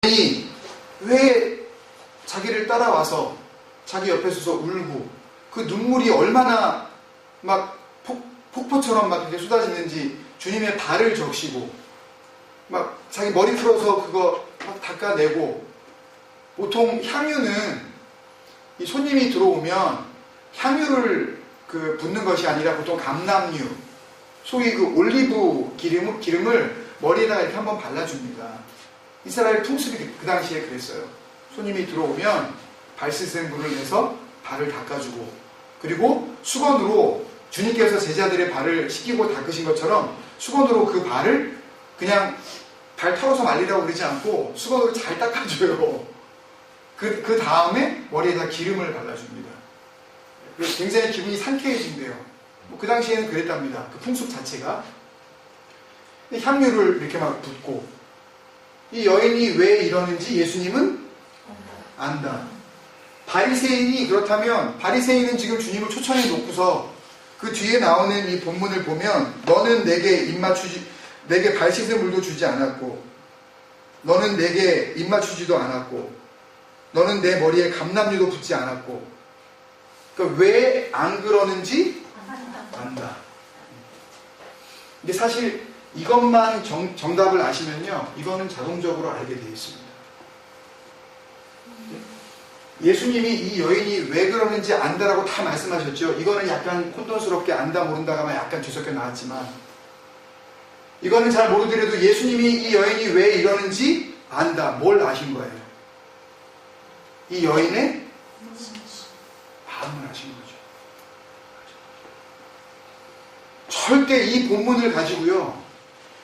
아니, 왜 자기를 따라와서 자기 옆에 서서 울고 그 눈물이 얼마나 막 폭포처럼 막 이렇게 쏟아지는지 주님의 발을 적시고 막 자기 머리 풀어서 그거 막 닦아내고. 보통 향유는 이 손님이 들어오면 향유를 붓는 것이 아니라 보통 감람유, 소위 그 올리브 기름을 머리에다가 이렇게 한번 발라줍니다. 이스라엘 풍습이 그 당시에 그랬어요. 손님이 들어오면 발 씻은 물을 내서 발을 닦아주고, 그리고 수건으로 주님께서 제자들의 발을 씻기고 닦으신 것처럼 수건으로 그 발을 그냥 발 털어서 말리라고 그러지 않고 수건으로 잘 닦아줘요. 그 다음에 머리에다 기름을 발라줍니다. 그래서 굉장히 기분이 상쾌해진대요. 그 당시에는 그랬답니다. 그 풍습 자체가. 향유를 이렇게 막 붓고. 이 여인이 왜 이러는지 예수님은 안다. 바리새인이 그렇다면, 바리새인은 지금 주님을 초청해 놓고서 그 뒤에 나오는 이 본문을 보면, 너는 내게 발 씻은 물도 주지 않았고, 너는 내게 입맞추지도 않았고, 너는 내 머리에 감람유도 붓지 않았고. 그러니까 왜 안 그러는지 안다. 근데 사실 이것만 정답을 아시면요, 이거는 자동적으로 알게 되어 있습니다. 예수님이 이 여인이 왜 그러는지 안다라고 다 말씀하셨죠. 이거는 약간 콘돈스럽게 안다 모른다가 약간 뒤섞여 나왔지만, 이거는 잘 모르더라도 예수님이 이 여인이 왜 이러는지 안다. 뭘 아신 거예요? 이 여인의 마음을 아신 거죠. 절대 이 본문을 가지고요,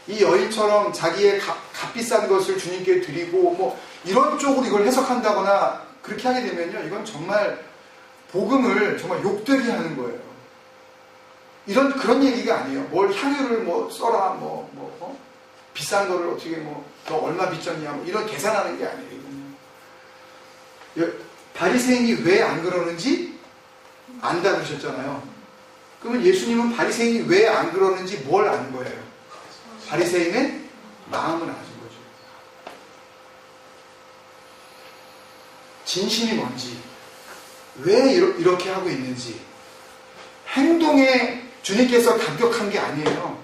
이 여인처럼 자기의 값비싼 것을 주님께 드리고 뭐 이런 쪽으로 이걸 해석한다거나 그렇게 하게 되면요, 이건 정말 복음을 정말 욕되게 하는 거예요. 그런 얘기가 아니에요. 뭘 향유를 뭐 써라, 비싼 거를 어떻게 너 얼마 빚졌냐, 이런 계산하는 게 아니에요. 바리새인이 왜 안 그러는지 안다 그러셨잖아요. 그러면 예수님은 바리새인이 왜 안 그러는지 뭘 아는 거예요? 바리새인의 마음을 아는 거죠. 진심이 뭔지, 왜 이렇게 하고 있는지. 행동에 주님께서 감격한 게 아니에요.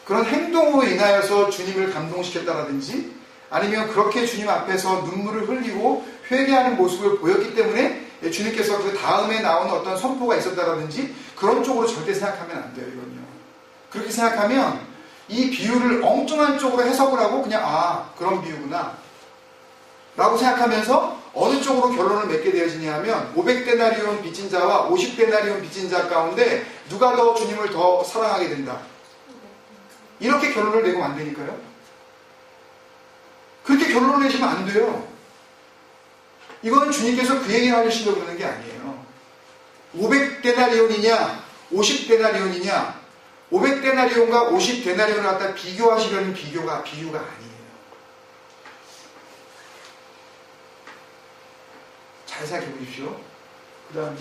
그런 행동으로 인하여서 주님을 감동시켰다라든지, 아니면 그렇게 주님 앞에서 눈물을 흘리고 회개하는 모습을 보였기 때문에 주님께서 그 다음에 나오는 어떤 선포가 있었다라든지, 그런 쪽으로 절대 생각하면 안 돼요. 이건요. 그렇게 생각하면 이 비유를 엉뚱한 쪽으로 해석을 하고 그냥 그런 비유구나 라고 생각하면서 어느 쪽으로 결론을 맺게 되어지냐 하면, 500데나리온 빚진 자와 50데나리온 빚진 자 가운데 누가 더 주님을 더 사랑하게 된다, 이렇게 결론을 내고 안 되니까요. 그렇게 결론을 내시면 안 돼요. 이건 주님께서 그 얘기를 하시려고 그러는 게 아니에요. 500데나리온이냐 50데나리온이냐, 500데나리온과 50데나리온을 갖다 비교하시려는 비유가 아니에요. 잘 생각해 보십시오. 그 다음에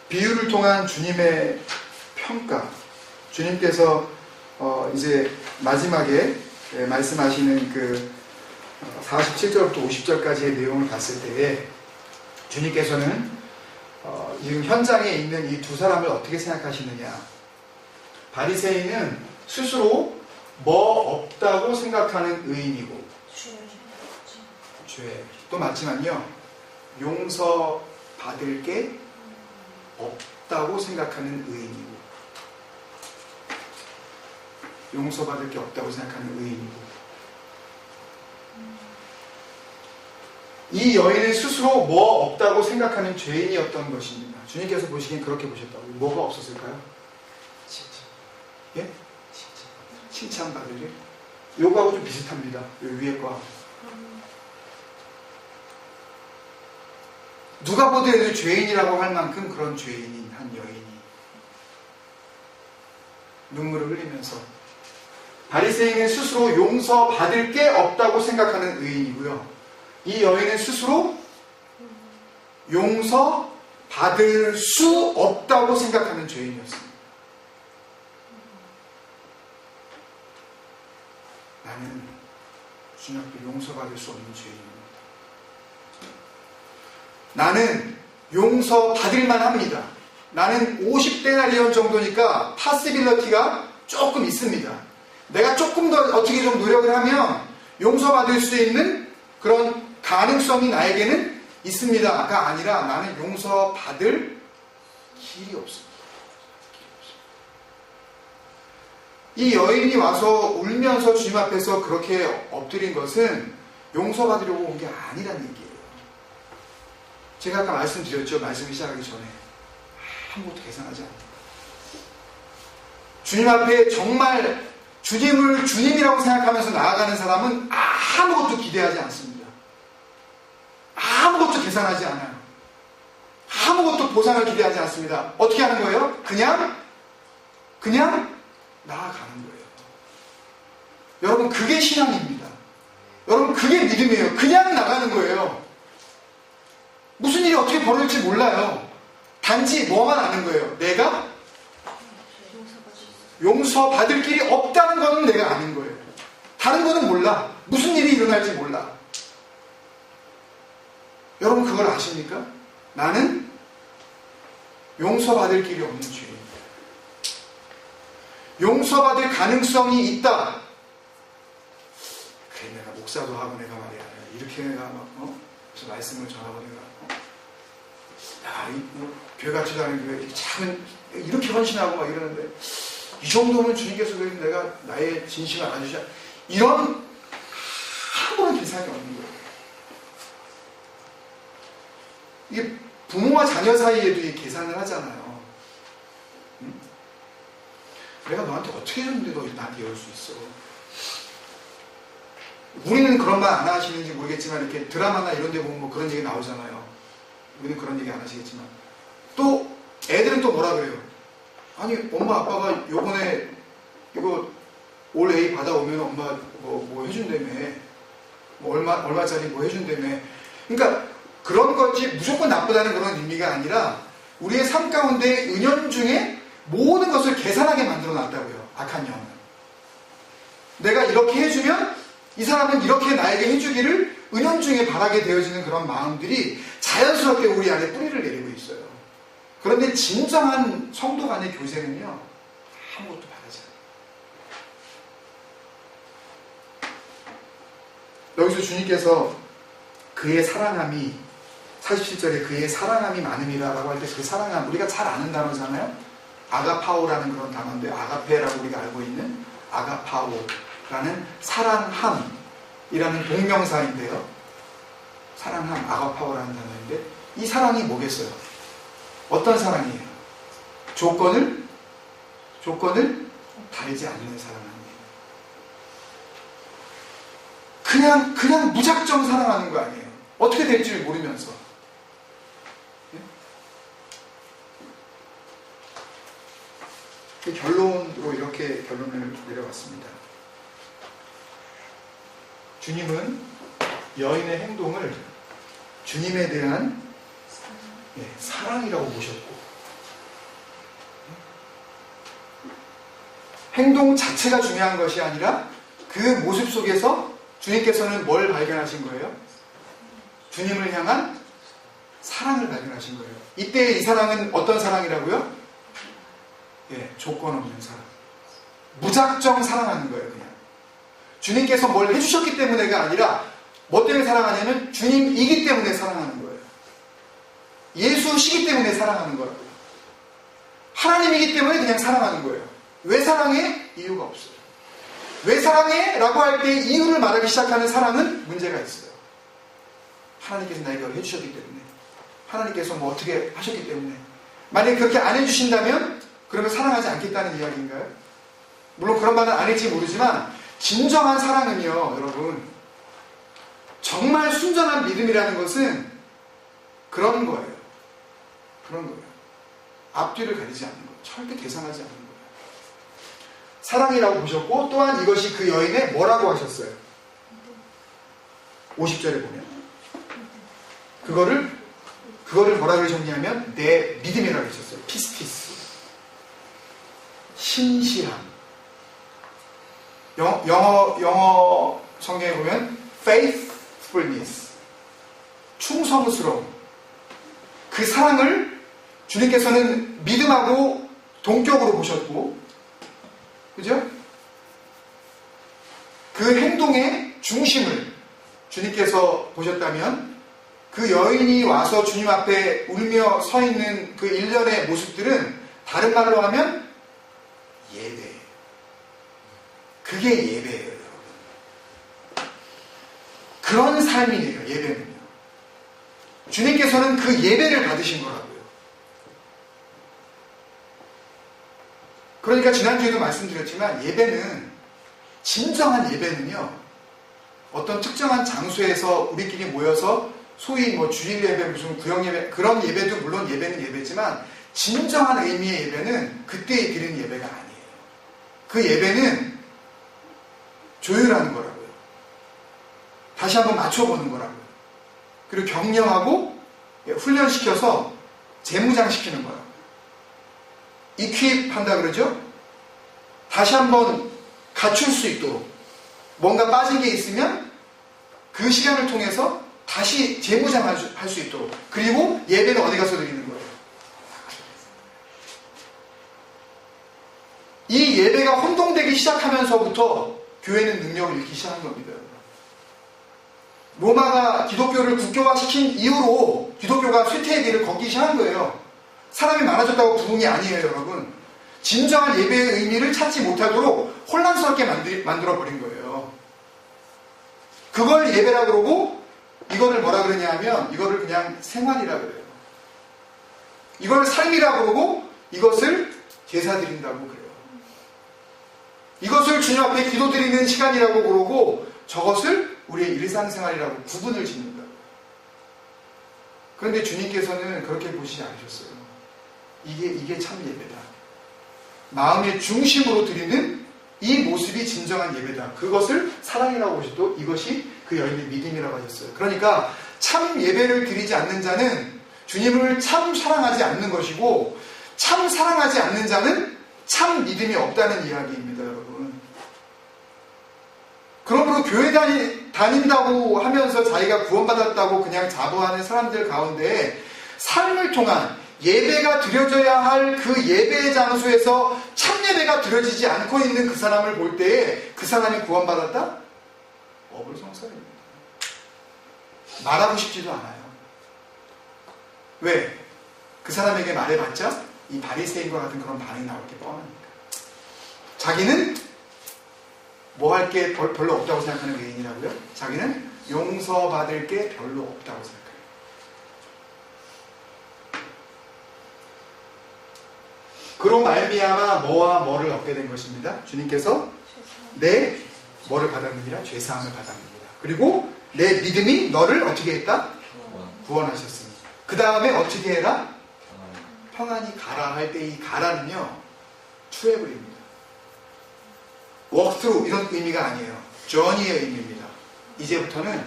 비유를 통한 주님의 평가. 주님께서 이제 마지막에 말씀하시는 그 47절부터 50절까지의 내용을 봤을 때에 주님께서는 지금 현장에 있는 이 두 사람을 어떻게 생각하시느냐. 바리새인은 스스로 뭐 없다고 생각하는 의인이고, 죄 또 맞지만요, 용서받을 게 없다고 생각하는 의인이고, 용서받을 게 없다고 생각하는 의인이고, 이 여인은 스스로 뭐 없다고 생각하는 죄인이었던 것입니다. 주님께서 보시기엔 그렇게 보셨다고요. 뭐가 없었을까요? 칭찬. 예? 칭찬받을 일? 요거하고 좀 비슷합니다. 요 위에 거. 누가 보더라도 죄인이라고 할 만큼 그런 죄인인 한 여인이 눈물을 흘리면서, 바리새인은 스스로 용서받을 게 없다고 생각하는 의인이고요, 이 여인은 스스로 용서받을 수 없다고 생각하는 죄인이었습니다. 나는 주님 앞에 용서받을 수 없는 죄인입니다. 나는 용서받을만 합니다. 나는 50데나리온 정도니까 파시빌러티가 조금 있습니다. 내가 조금 더 어떻게 좀 노력을 하면 용서받을 수 있는 그런 가능성이 나에게는 있습니다가 아니라 나는 용서받을 길이 없습니다. 이 여인이 와서 울면서 주님 앞에서 그렇게 엎드린 것은 용서받으려고 온 게 아니라는 얘기예요. 제가 아까 말씀드렸죠. 말씀을 시작하기 전에 아무것도 계산하지 않아요. 주님 앞에 정말 주님을 주님이라고 생각하면서 나아가는 사람은 아무것도 기대하지 않습니다. 아무것도 계산하지 않아요. 아무것도 보상을 기대하지 않습니다. 어떻게 하는 거예요? 그냥 나아가는 거예요. 여러분, 그게 신앙입니다. 여러분, 그게 믿음이에요. 그냥 나가는 거예요. 무슨 일이 어떻게 벌어질지 몰라요. 단지 뭐만 아는 거예요. 내가 용서받을 길이 없다는 거는 내가 아는 거예요. 다른 거는 몰라. 무슨 일이 일어날지 몰라. 여러분, 그걸 아십니까? 나는 용서받을 길이 없는 죄인입니다. 용서받을 가능성이 있다. 그래, 내가 목사도 하고 내가 말이야. 이렇게 내가 그래서 말씀을 전하고 내가 교회 같지도 않은 교회 작은 이렇게 헌신하고 막 이러는데 이 정도면 주님께서 내가 나의 진심을 알아주셔. 이런 아무런 계산이 없는 거예요. 이게 부모와 자녀 사이에도 이 계산을 하잖아요. 응? 내가 너한테 어떻게 해줬는데 너 나한테 이럴 수 있어. 우리는 그런 말 안 하시는지 모르겠지만 이렇게 드라마나 이런 데 보면 뭐 그런 얘기 나오잖아요. 우리는 그런 얘기 안 하시겠지만 또 애들은 또 뭐라 그래요? 아니 엄마 아빠가 요번에 이거 올 A 받아오면 엄마 뭐 해준다며 뭐 얼마짜리 뭐 해준다며. 그러니까 그런 거지 무조건 나쁘다는 그런 의미가 아니라 우리의 삶 가운데 은연중에 모든 것을 계산하게 만들어 놨다고요. 악한 영은. 내가 이렇게 해주면 이 사람은 이렇게 나에게 해주기를 은연중에 바라게 되어지는 그런 마음들이 자연스럽게 우리 안에 뿌리를 내리고 있어요. 그런데 진정한 성도 간의 교제는요, 아무것도 바라지 않아요. 여기서 주님께서 그의 사랑함이 47절에 그의 사랑함이 많음이라 라고 할 때 그 사랑함, 우리가 잘 아는 단어잖아요. 아가파오라는 그런 단어인데 아가페라고 우리가 알고 있는 아가파오라는 사랑함이라는 동명사인데요. 사랑함, 아가파오라는 단어인데 이 사랑이 뭐겠어요? 어떤 사랑이에요? 조건을 다르지 않는 사랑이에요. 그냥 무작정 사랑하는 거 아니에요. 어떻게 될지 모르면서. 그 결론으로 이렇게 결론을 내려왔습니다. 주님은 여인의 행동을 주님에 대한 사랑이라고 보셨고, 행동 자체가 중요한 것이 아니라 그 모습 속에서 주님께서는 뭘 발견하신 거예요? 주님을 향한 사랑을 발견하신 거예요. 이때 이 사랑은 어떤 사랑이라고요? 조건 없는 사랑. 무작정 사랑하는 거예요, 그냥. 주님께서 뭘 해주셨기 때문에가 아니라 뭐 때문에 사랑하냐면 주님이기 때문에 사랑하는 거예요. 예수시기 때문에 사랑하는 거라고요. 하나님이기 때문에 그냥 사랑하는 거예요. 왜 사랑해? 이유가 없어요. 왜 사랑해? 라고 할 때 이유를 말하기 시작하는 사랑은 문제가 있어요. 하나님께서 나에게 이걸 해주셨기 때문에, 하나님께서 뭐 어떻게 하셨기 때문에. 만약에 그렇게 안 해주신다면 그러면 사랑하지 않겠다는 이야기인가요? 물론 그런 말은 안 할지 모르지만 진정한 사랑은요, 여러분, 정말 순전한 믿음이라는 것은 그런 거예요. 그런 거예요. 앞뒤를 가리지 않는 거예요. 절대 계산하지 않는 거예요. 사랑이라고 보셨고, 또한 이것이 그 여인의 뭐라고 하셨어요? 50절에 보면 그거를 뭐라 그러셨냐면 내 믿음이라고 하셨어요. 피스티스, 신실함. 영어 성경에 보면 faithfulness, 충성스러움. 그 사랑을 주님께서는 믿음하고 동격으로 보셨고, 그죠? 그 행동의 중심을 주님께서 보셨다면 그 여인이 와서 주님 앞에 울며 서 있는 그 일련의 모습들은 다른 말로 하면 예배예요. 그게 예배예요, 여러분. 그런 삶이에요, 예배는요. 주님께서는 그 예배를 받으신 거라고요. 그러니까 지난주에도 말씀드렸지만 진정한 예배는요, 어떤 특정한 장소에서 우리끼리 모여서 소위 뭐 주일 예배, 무슨 구역 예배, 그런 예배도 물론 예배는 예배지만 진정한 의미의 예배는 그때 드리는 예배가 아니에요. 그 예배는 조율하는 거라고요. 다시 한번 맞춰보는 거라고요. 그리고 격려하고 훈련시켜서 재무장시키는 거라고요. 이퀴입한다 그러죠? 다시 한번 갖출 수 있도록 뭔가 빠진 게 있으면 그 시간을 통해서 다시 재무장할 수 있도록. 그리고 예배는 어디 가서 드리는 거예요? 이 예배가 혼동되기 시작하면서부터 교회는 능력을 잃기 시작한 겁니다. 로마가 기독교를 국교화시킨 이후로 기독교가 쇠퇴의 길을 걷기 시작한 거예요. 사람이 많아졌다고 부흥이 아니에요, 여러분. 진정한 예배의 의미를 찾지 못하도록 혼란스럽게 만들어버린 거예요. 그걸 예배라 그러고 이거를 뭐라 그러냐 하면 이거를 그냥 생활이라 그래요. 이걸 삶이라 그러고 이것을 제사 드린다고 그래요. 이것을 주님 앞에 기도드리는 시간이라고 그러고 저것을 우리의 일상생활이라고 구분을 짓는다. 그런데 주님께서는 그렇게 보시지 않으셨어요. 이게 참 예배다. 마음의 중심으로 드리는 이 모습이 진정한 예배다. 그것을 사랑이라고 하셔도 이것이 그 여인의 믿음이라고 하셨어요. 그러니까 참 예배를 드리지 않는 자는 주님을 참 사랑하지 않는 것이고, 참 사랑하지 않는 자는 참 믿음이 없다는 이야기입니다, 여러분. 그러므로 교회 다닌다고 하면서 자기가 구원받았다고 그냥 자부하는 사람들 가운데 삶을 통한 예배가 드려져야 할 그 예배의 장소에서 참 예배가 드려지지 않고 있는 그 사람을 볼 때에 그 사람이 구원받았다? 어불성설입니다. 말하고 싶지도 않아요. 왜? 그 사람에게 말해봤자 이 바리새인과 같은 그런 반응이 나올 게 뻔하니까. 자기는 뭐 할 게 별로 없다고 생각하는 외인이라고요? 자기는 용서받을 게 별로 없다고 생각해요. 그로 말미암아 뭐와 뭐를 얻게 된 것입니다. 주님께서 내 뭐를 받았느니라? 죄사함을 받았느니라. 그리고 내 믿음이 너를 어떻게 했다? 구원하셨습니다. 그 다음에 어떻게 해라? 평안히 가라 할 때 이 가라는요, 트래블입니다. walk through 이런 의미가 아니에요. journey의 의미입니다. 이제부터는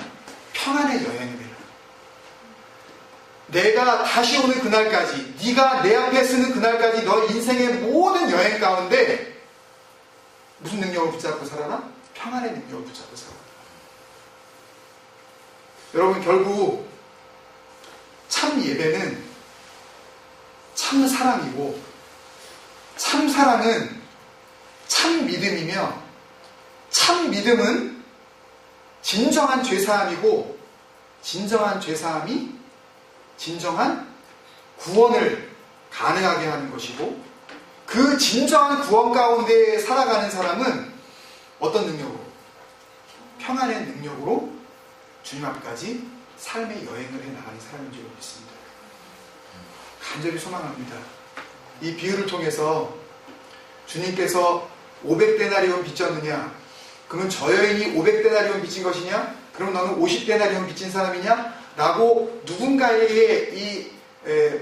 평안의 여행입니다. 내가 다시 오는 그날까지, 네가 내 앞에 서는 그날까지 너 인생의 모든 여행 가운데 무슨 능력을 붙잡고 살아라? 평안의 능력을 붙잡고 살아라. 여러분, 결국 참 예배는 참 사랑이고, 참 사랑은 참 믿음이며, 참 믿음은 진정한 죄사함이고, 진정한 죄사함이 진정한 구원을 가능하게 하는 것이고, 그 진정한 구원 가운데 살아가는 사람은 어떤 능력으로? 평안의 능력으로 주님 앞까지 삶의 여행을 해나가는 사람인 줄 믿습니다. 간절히 소망합니다. 이 비유를 통해서 주님께서 500데나리온 빚졌느냐? 그러면 저 여인이 500데나리온 빚진 것이냐? 그럼 너는 50데나리온 빚진 사람이냐? 라고 누군가에게 이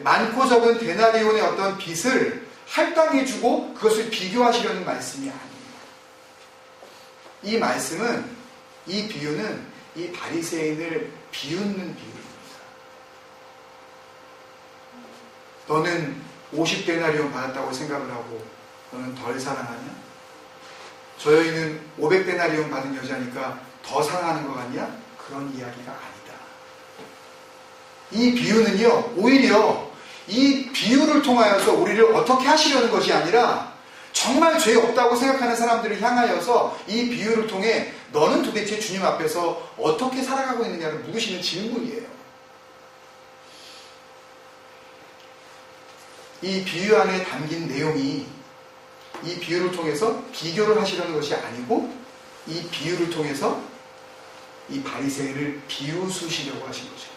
많고 적은 데나리온의 어떤 빚을 할당해주고 그것을 비교하시려는 말씀이 아니에요. 이 말씀은, 이 비유는 이 바리새인을 비웃는 비유입니다. 너는 50데나리온 받았다고 생각을 하고 너는 덜 사랑하냐? 저 여인은 500데나리온 받은 여자니까 더 사랑하는 것 같냐? 그런 이야기가 아니다. 이 비유는요, 오히려 이 비유를 통하여서 우리를 어떻게 하시려는 것이 아니라 정말 죄 없다고 생각하는 사람들을 향하여서 이 비유를 통해 너는 도대체 주님 앞에서 어떻게 살아가고 있느냐를 물으시는 질문이에요. 이 비유 안에 담긴 내용이 이 비유를 통해서 비교를 하시려는 것이 아니고 이 비유를 통해서 이 바리새인을 비웃으시려고 하신 거죠.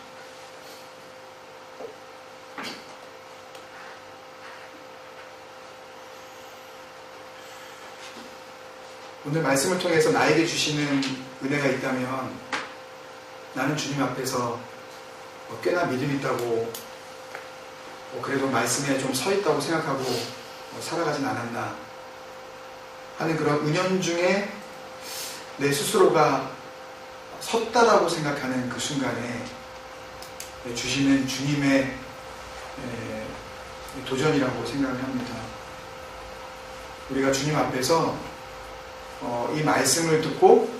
오늘 말씀을 통해서 나에게 주시는 은혜가 있다면 나는 주님 앞에서 꽤나 믿음 있다고 그래도 말씀에 좀 서 있다고 생각하고 살아가진 않았나 하는 그런 은연중에 내 스스로가 섰다라고 생각하는 그 순간에 주시는 주님의 도전이라고 생각을 합니다. 우리가 주님 앞에서 이 말씀을 듣고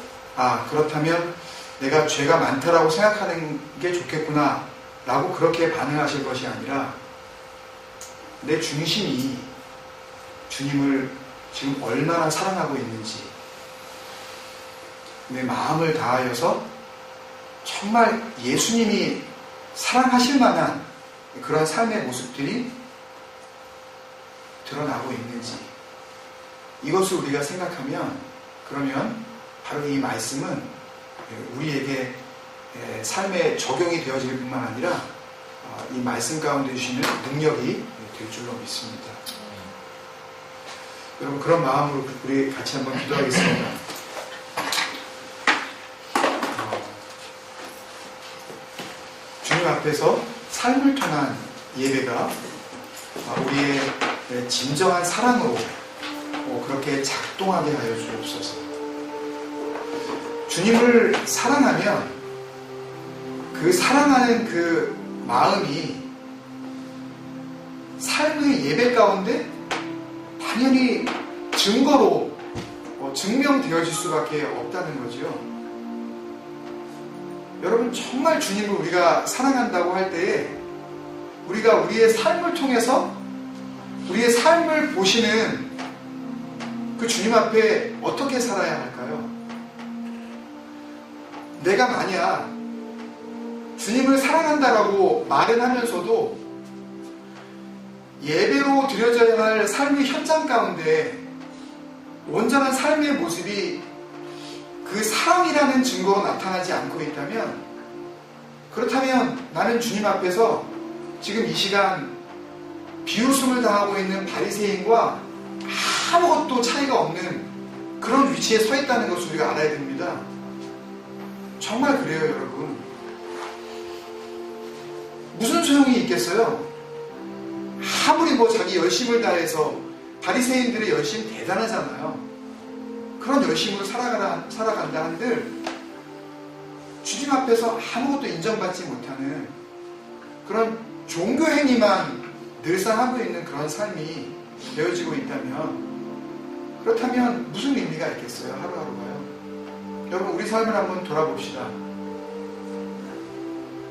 그렇다면 내가 죄가 많다라고 생각하는 게 좋겠구나 라고 그렇게 반응하실 것이 아니라 내 중심이 주님을 지금 얼마나 사랑하고 있는지 내 마음을 다하여서 정말 예수님이 사랑하실 만한 그런 삶의 모습들이 드러나고 있는지 이것을 우리가 생각하면 그러면 바로 이 말씀은 우리에게 삶에 적용이 되어질 뿐만 아니라 이 말씀 가운데 주시는 능력이 될 줄로 믿습니다. 여러분 그런 마음으로 우리 같이 한번 기도하겠습니다. 주님 앞에서 삶을 통한 예배가 우리의 진정한 사랑으로 그렇게 작동하게 하여 주옵소서. 주님을 사랑하면 그 사랑하는 그 마음이 삶의 예배 가운데 당연히 증거로 증명되어질 수밖에 없다는 거죠. 여러분 정말 주님을 우리가 사랑한다고 할 때에 우리가 우리의 삶을 통해서 우리의 삶을 보시는 그 주님 앞에 어떻게 살아야 할까요? 내가 만약 주님을 사랑한다라고 말은 하면서도 예배로 드려져야 할 삶의 현장 가운데 온전한 삶의 모습이 그 사랑이라는 증거로 나타나지 않고 있다면 그렇다면 나는 주님 앞에서 지금 이 시간 비웃음을 당하고 있는 바리새인과 아무것도 차이가 없는 그런 위치에 서 있다는 것을 우리가 알아야 됩니다. 정말 그래요, 여러분. 무슨 소용이 있겠어요? 아무리 자기 열심을 다해서 바리새인들의 열심 대단하잖아요. 그런 열심으로 살아간다 한들 주님 앞에서 아무것도 인정받지 못하는 그런 종교 행위만 늘상 하고 있는 그런 삶이 되어지고 있다면 그렇다면 무슨 의미가 있겠어요? 하루하루가요. 여러분 우리 삶을 한번 돌아봅시다.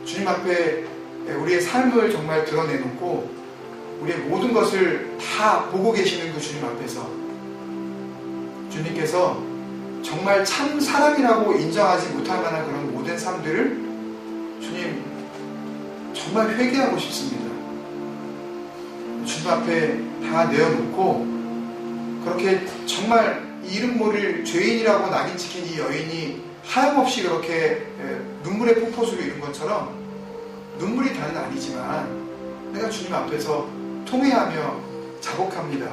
주님 앞에 우리의 삶을 정말 드러내놓고 우리의 모든 것을 다 보고 계시는 그 주님 앞에서 주님께서 정말 참 사람이라고 인정하지 못할 만한 그런 모든 삶들을 주님 정말 회개하고 싶습니다. 주님 앞에 다 내어놓고 그렇게 정말 이름 모를 죄인이라고 낙인 찍힌 이 여인이 하염없이 그렇게 눈물의 폭포수를 이룬 것처럼 눈물이 다는 아니지만 내가 주님 앞에서 통회하며 자복합니다.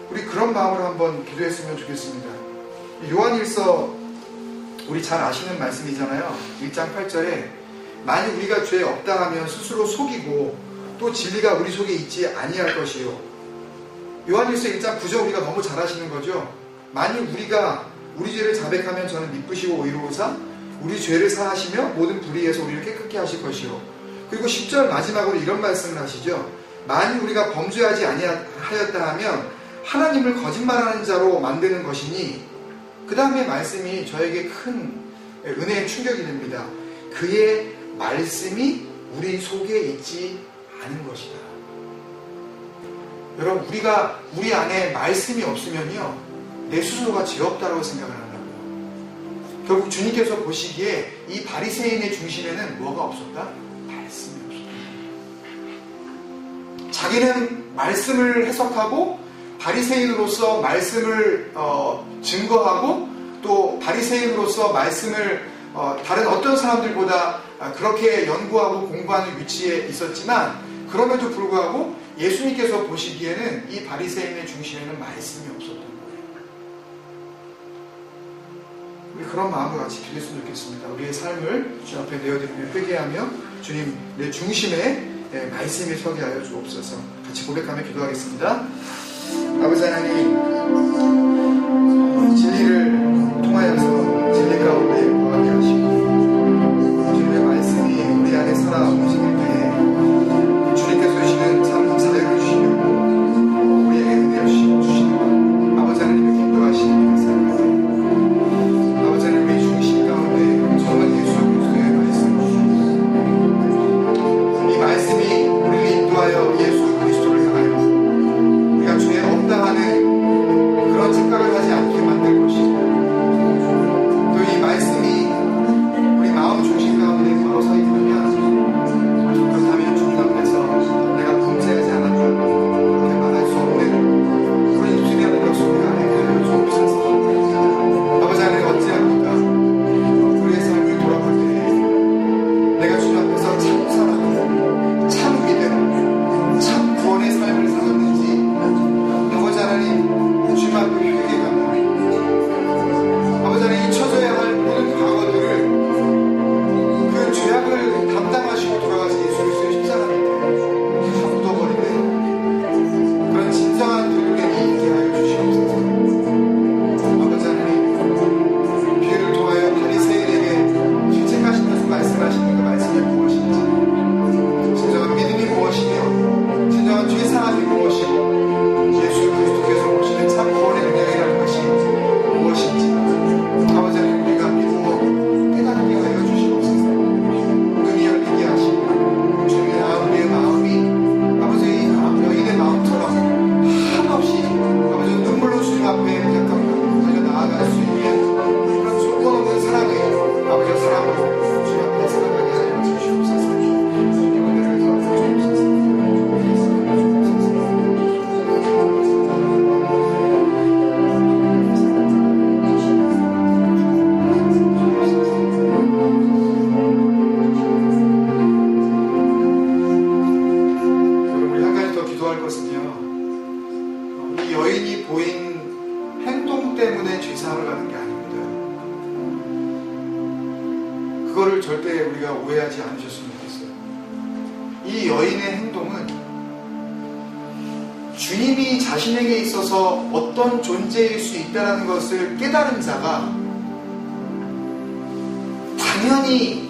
우리 그런 마음으로 한번 기도했으면 좋겠습니다. 요한일서 우리 잘 아시는 말씀이잖아요. 1장 8절에 만일 우리가 죄 없다 하면 스스로 속이고 또 진리가 우리 속에 있지 아니할 것이요. 요한일서 1장 9절 우리가 너무 잘 아시는 거죠. 만일 우리가 우리 죄를 자백하면 저는 미쁘시고 의로우사 우리 죄를 사하시며 모든 불의에서 우리를 깨끗게 하실 것이요. 그리고 10절 마지막으로 이런 말씀을 하시죠. 만일 우리가 범죄하지 아니하였다 하면 하나님을 거짓말하는 자로 만드는 것이니, 그 다음에 말씀이 저에게 큰 은혜의 충격이 됩니다. 그의 말씀이 우리 속에 있지 않은 것이다. 여러분, 우리 안에 말씀이 없으면요, 내 스스로가 죄 없다고 생각을 한다고요. 결국 주님께서 보시기에 이 바리새인의 중심에는 뭐가 없었다? 말씀이 없었다. 자기는 말씀을 해석하고 바리새인으로서 말씀을 증거하고, 또 바리새인으로서 말씀을 다른 어떤 사람들보다 그렇게 연구하고 공부하는 위치에 있었지만, 그럼에도 불구하고 예수님께서 보시기에는 이 바리새인의 중심에는 말씀이 없었던 거예요. 우리 그런 마음을 같이 드렸으면 좋겠습니다. 우리의 삶을 주님 앞에 내어드리며 회개하며, 주님, 내 중심에 말씀이 서게 하여 주옵소서. 같이 고백하며 기도하겠습니다. 아버지 하나님, 진리를 통하여서 진리 가운데 거하게 하시고, 주님의 말씀이 우리 안에 살아 움직일 때에 주님께서 주시는 참 자유를 주시고 우리에게 은혜 주시는 아버지 하나님의 인도하시는 것을, 아버지 하나님, 우리 중심 가운데 정말 예수 그리스도의 말씀, 이 말씀이 우리를 인도하여 예수 그리스도를 향하여 우리가 죄에 없다 하는 그런 착각을 하지 않게 만들 것이고, 또 이 말씀이 우리 마음 중심 가운데 바로 서 있으면, 그렇다면 주님 앞에서 내가 범죄하지 않았다 그렇게 말할 수 없는 그런 입술이 하는 역소리가 아니게 하여 주옵소서. 아버지 하나님, 어찌합니까? 우리의 삶을 돌아볼 때 내가 주님 앞에서 참 사랑, 참 믿음, 참 구원의 삶을 살았는지, 아버지 하나님, 주님 앞에 회개가, 아버지 하나님, 잊혀져야 할 모든 과거들을, 그 죄악을 담당하시고 돌아가신 예수 그리스도의 십자가 밑에 다 묻어버리는 그런 진정한 돌변이 있게 하여 주시옵소서. 아버지 하나님, 비유를 통하여 바리새인에게 실책하시면서 말씀하시는 그 말씀이 무엇인지, 진정한 믿음이 무엇이며 진정한 죄사함이 무엇이고 예수 그리스도께서 보시는 참 구원의 능력이라는 것이 무엇인지, 아버지 하나님, 우리가 믿고 깨닫게 하여 주시옵소서. 눈이 열리게 하시고, 주님의 우리의 마음이 아버지 여인의 마음처럼 한없이 아버지 눈물로 주님 앞에 잠깐 달려 나아갈 수 있는 그런 조건 없는 사랑을, 아버지 사랑으로 주님 앞에 살아가게 하여 주시옵소서. 주님 은혜를 더하여 주옵소서. 여러분, 한 가지 더 기도할 것은요, 이 여인이 보인 행동 때문에 죄사함을 받는 게 아닙니다. 그거를 절대 우리가 오해하지 않으셨으면 좋겠어요. 이 여인의 행동은 주님이 자신에게 있어서 어떤 존재일 수 있다는 것을 깨달은 자가 당연히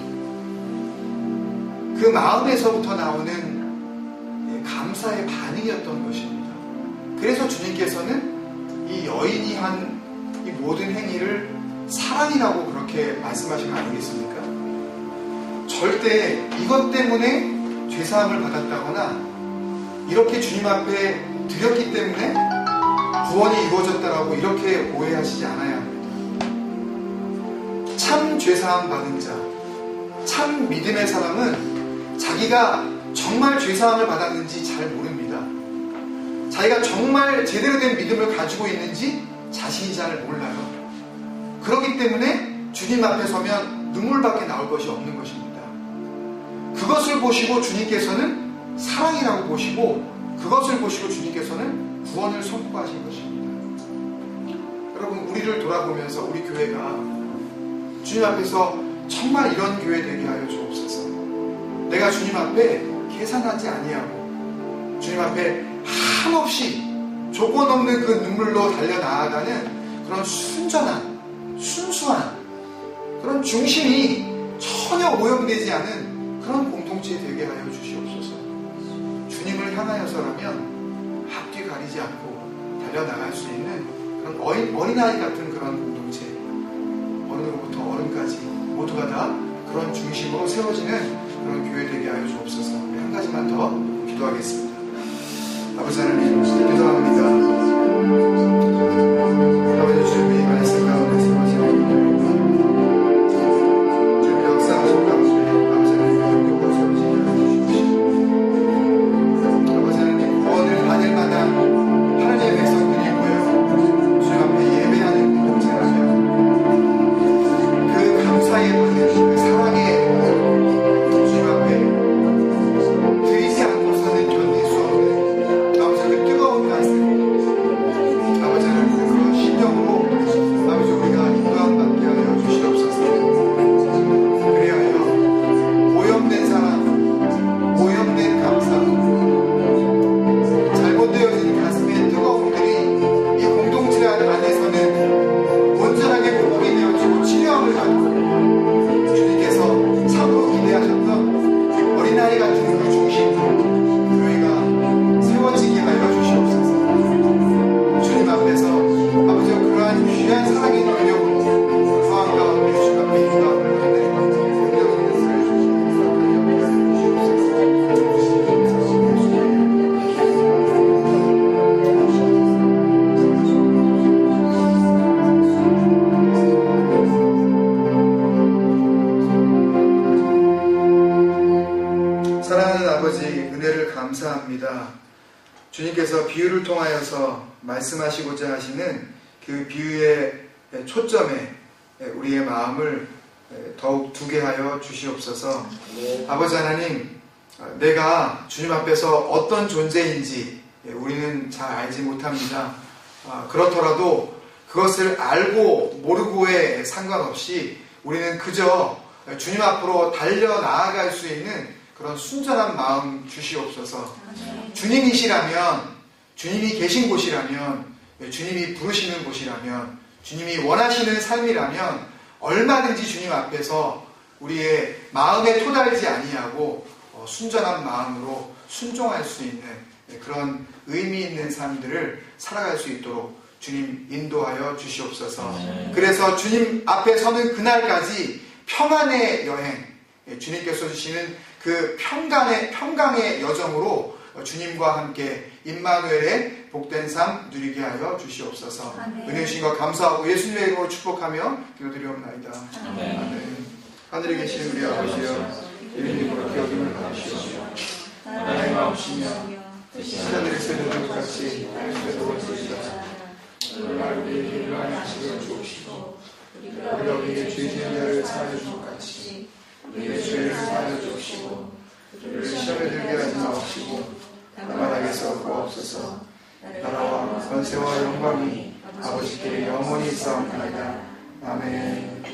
그 마음에서부터 나오는 감사의 반응이었던 것입니다. 그래서 주님께서는 이 여인이 한 이 모든 행위를 사랑이라고 그렇게 말씀하신 거 아니겠습니까? 절대 이것 때문에 죄사함을 받았다거나 이렇게 주님 앞에 드렸기 때문에 구원이 이루어졌다라고 이렇게 오해하시지 않아야 합니다. 참 죄사함 받은 자, 참 믿음의 사람은 자기가 정말 죄사함을 받았는지 잘 모릅니다. 자기가 정말 제대로 된 믿음을 가지고 있는지 자신이 잘 몰라요. 그렇기 때문에 주님 앞에 서면 눈물밖에 나올 것이 없는 것입니다. 그것을 보시고 주님께서는 사랑이라고 보시고, 그것을 보시고 주님께서는 구원을 선포하신 것입니다. 여러분, 우리를 돌아보면서 우리 교회가 주님 앞에서 정말 이런 교회 되게 하여 주옵소서. 내가 주님 앞에 계산하지 아니하고 주님 앞에 한없이 조건 없는 그 눈물로 달려나아가는 그런 순전한, 순수한 그런 중심이 전혀 오염되지 않은 그런 공동체 되게 하여 주시옵소서. 주님을 향하여서라면 앞뒤 가리지 않고 달려나갈 수 있는 그런 어린아이 같은 그런 공동체, 어른으로부터 어른까지 모두가 다 그런 중심으로 세워지는 그런 교회 되게 하여 주옵소서. 우리 한 가지만 더 기도하겠습니다. 아버지 하나님, 기도합니다. 아버지 주님이 말씀 가운데 세워지는 주님의 역사하신 가운데 아버지 하나님 영역을 세워지게 하여 주십시오. 아버지 하나님, 구원을 받을 만한 하나님의 백성들이 모여 주님 앞에 예배하는 공동체라면 그 감사의 받는 그 사랑의 주님 앞에 드리지 않고서는 견딜 수 없는 아버지 그 뜨거운 말씀, 아버지 하나님 그 심령으로 아버지 우리가 인도함 받게 하여 주시옵소서. 그리하여 오염된 사랑, 오염된 감사, 잘못되어진 가슴의 뜨거움들이 이 공동체 안에서는 온전하게 회복이 되어지고 치료함을 받고 주님께서 참으로 기대하셨던 어린아이 같은 그 중심으로 교회가 세워지게 하여 주시옵소서. 주님 앞에서 아버지와 그러한 귀한 사랑의 능력으로 상황 가운데 주님 앞에 인도함을 받는 능력 있는 삶을 사랑하는 아버지, 은혜를 감사합니다. 주님께서 비유를 통하여서 말씀하시고자 하시는 그 비유의 초점에 우리의 마음을 더욱 두게 하여 주시옵소서. 아버지 하나님, 내가 주님 앞에서 어떤 존재인지 우리는 잘 알지 못합니다. 그렇더라도 그것을 알고 모르고에 상관없이 우리는 그저 주님 앞으로 달려나아갈 수 있는 그런 순전한 마음 주시옵소서. 주님이시라면, 주님이 계신 곳이라면, 주님이 부르시는 곳이라면, 주님이 원하시는 삶이라면 얼마든지 주님 앞에서 우리의 마음에 토달지 아니하고 순전한 마음으로 순종할 수 있는 그런 의미 있는 삶들을 살아갈 수 있도록 주님 인도하여 주시옵소서. 그래서 주님 앞에 서는 그날까지 평안의 여행, 주님께서 주시는 그 평강의 여정으로 주님과 함께 임마누엘의 복된 삶 누리게 하여 주시옵소서. 은혜 주신 것 감사하고 예수님의 이름으로 축복하며 기도드리옵나이다. 아멘. 하늘에 계신 우리 아버지여, 이름이 거룩히 여김을 받으시옵시고 나라의 마음이시며 하늘에서 이루는 것 같이 땅에서도 이루어지이다. 오늘날 우리에게 일용할 양식을 주옵시고 우리가 우리에게 죄 지은 자를 사하여 준 것 같이 우리의 죄를 사하여 주옵시고 우리를 시험에 들게 하지 마옵시고 다만 악에서 구하옵소서. 나라와 권세와 영광이 아버지께 영원히 있사옵나이다. 아멘.